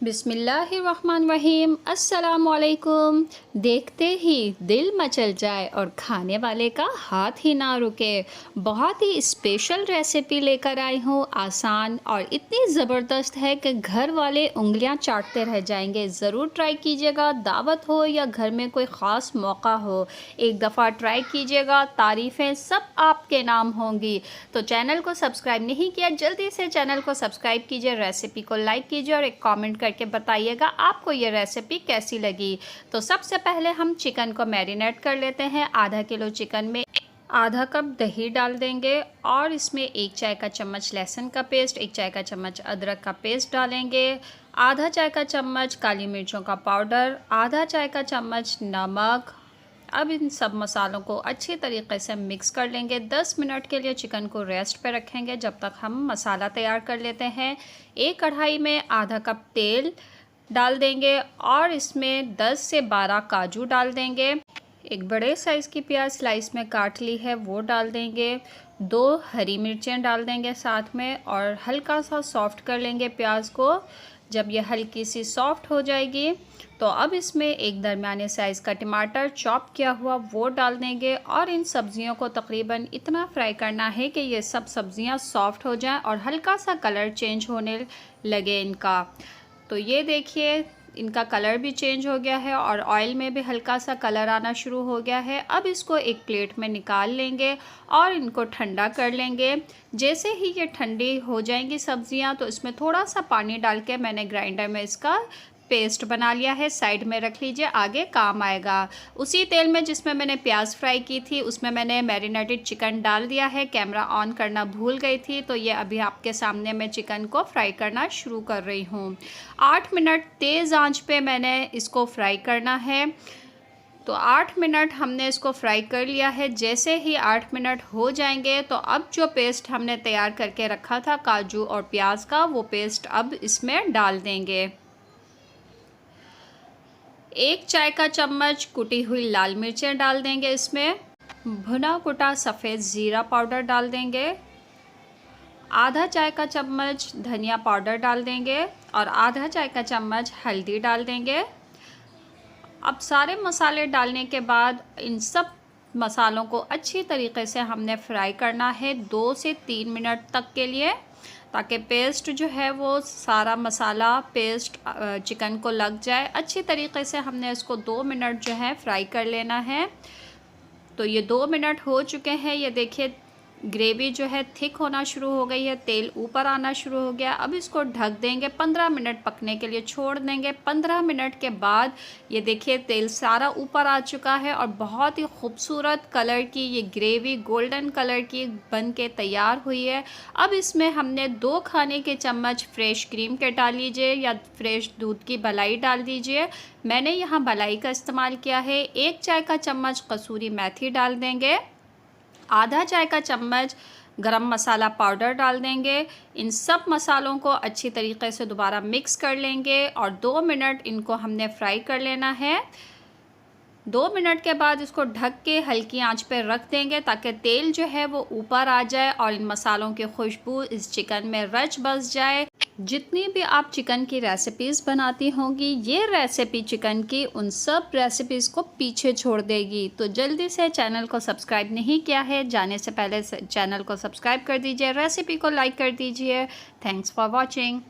बिस्मिल्लाहिर्रहमानिर्रहीम। अस्सलामुअलैकुम। देखते ही दिल मचल जाए और खाने वाले का हाथ ही ना रुके। बहुत ही स्पेशल रेसिपी लेकर आई हूँ, आसान और इतनी ज़बरदस्त है कि घर वाले उंगलियां चाटते रह जाएंगे। ज़रूर ट्राई कीजिएगा, दावत हो या घर में कोई ख़ास मौका हो, एक दफ़ा ट्राई कीजिएगा, तारीफ़ें सब आपके नाम होंगी। तो चैनल को सब्सक्राइब नहीं किया, जल्दी से चैनल को सब्सक्राइब कीजिए, रेसिपी को लाइक कीजिए और एक कमेंट करके बताइएगा आपको ये रेसिपी कैसी लगी। तो सबसे पहले हम चिकन को मैरिनेट कर लेते हैं। आधा किलो चिकन में आधा कप दही डाल देंगे और इसमें 1 चाय का चम्मच लहसुन का पेस्ट, 1 चाय का चम्मच अदरक का पेस्ट डालेंगे, आधा चाय का चम्मच काली मिर्चों का पाउडर, आधा चाय का चम्मच नमक। अब इन सब मसालों को अच्छी तरीके से मिक्स कर लेंगे। 10 मिनट के लिए चिकन को रेस्ट पे रखेंगे जब तक हम मसाला तैयार कर लेते हैं। एक कढ़ाई में आधा कप तेल डाल देंगे और इसमें 10 से 12 काजू डाल देंगे। एक बड़े साइज़ की प्याज स्लाइस में काट ली है वो डाल देंगे। 2 हरी मिर्चें डाल देंगे साथ में और हल्का सा सॉफ्ट कर लेंगे प्याज को। जब ये हल्की सी सॉफ्ट हो जाएगी तो अब इसमें एक दरमियाने साइज़ का टमाटर चॉप किया हुआ वो डाल देंगे और इन सब्ज़ियों को तकरीबन इतना फ्राई करना है कि ये सब सब्ज़ियां सॉफ्ट हो जाएं और हल्का सा कलर चेंज होने लगे इनका। तो ये देखिए इनका कलर भी चेंज हो गया है और ऑयल में भी हल्का सा कलर आना शुरू हो गया है। अब इसको एक प्लेट में निकाल लेंगे और इनको ठंडा कर लेंगे। जैसे ही ये ठंडी हो जाएंगी सब्ज़ियां तो इसमें थोड़ा सा पानी डाल के मैंने ग्राइंडर में इसका पेस्ट बना लिया है, साइड में रख लीजिए, आगे काम आएगा। उसी तेल में जिसमें मैंने प्याज फ्राई की थी उसमें मैंने मैरिनेटेड चिकन डाल दिया है। कैमरा ऑन करना भूल गई थी तो ये अभी आपके सामने मैं चिकन को फ्राई करना शुरू कर रही हूँ। 8 मिनट तेज़ आंच पे मैंने इसको फ्राई करना है। तो 8 मिनट हमने इसको फ्राई कर लिया है। जैसे ही 8 मिनट हो जाएंगे तो अब जो पेस्ट हमने तैयार करके रखा था काजू और प्याज का, वो पेस्ट अब इसमें डाल देंगे। 1 चाय का चम्मच कुटी हुई लाल मिर्चें डाल देंगे इसमें। भुना कुटा सफ़ेद ज़ीरा पाउडर डाल देंगे। आधा चाय का चम्मच धनिया पाउडर डाल देंगे और आधा चाय का चम्मच हल्दी डाल देंगे। अब सारे मसाले डालने के बाद इन सब मसालों को अच्छी तरीके से हमने फ्राई करना है 2 से 3 मिनट तक के लिए, ताकि पेस्ट जो है वो सारा मसाला पेस्ट चिकन को लग जाए। अच्छी तरीके से हमने इसको 2 मिनट जो है फ्राई कर लेना है। तो ये 2 मिनट हो चुके हैं। ये देखिए ग्रेवी जो है थिक होना शुरू हो गई है, तेल ऊपर आना शुरू हो गया। अब इसको ढक देंगे, 15 मिनट पकने के लिए छोड़ देंगे। 15 मिनट के बाद ये देखिए तेल सारा ऊपर आ चुका है और बहुत ही खूबसूरत कलर की ये ग्रेवी गोल्डन कलर की बन के तैयार हुई है। अब इसमें हमने 2 खाने के चम्मच फ्रेश क्रीम के डाल लीजिए या फ्रेश दूध की मलाई डाल दीजिए। मैंने यहाँ मलाई का इस्तेमाल किया है। 1 चाय का चम्मच कसूरी मेथी डाल देंगे। आधा चाय का चम्मच गरम मसाला पाउडर डाल देंगे। इन सब मसालों को अच्छी तरीके से दोबारा मिक्स कर लेंगे और 2 मिनट इनको हमने फ्राई कर लेना है। 2 मिनट के बाद इसको ढक के हल्की आंच पे रख देंगे ताकि तेल जो है वो ऊपर आ जाए और इन मसालों की खुशबू इस चिकन में रच बस जाए। जितनी भी आप चिकन की रेसिपीज़ बनाती होंगी, ये रेसिपी चिकन की उन सब रेसिपीज़ को पीछे छोड़ देगी। तो जल्दी से चैनल को सब्सक्राइब नहीं किया है, जाने से पहले चैनल को सब्सक्राइब कर दीजिए, रेसिपी को लाइक कर दीजिए। Thanks for watching.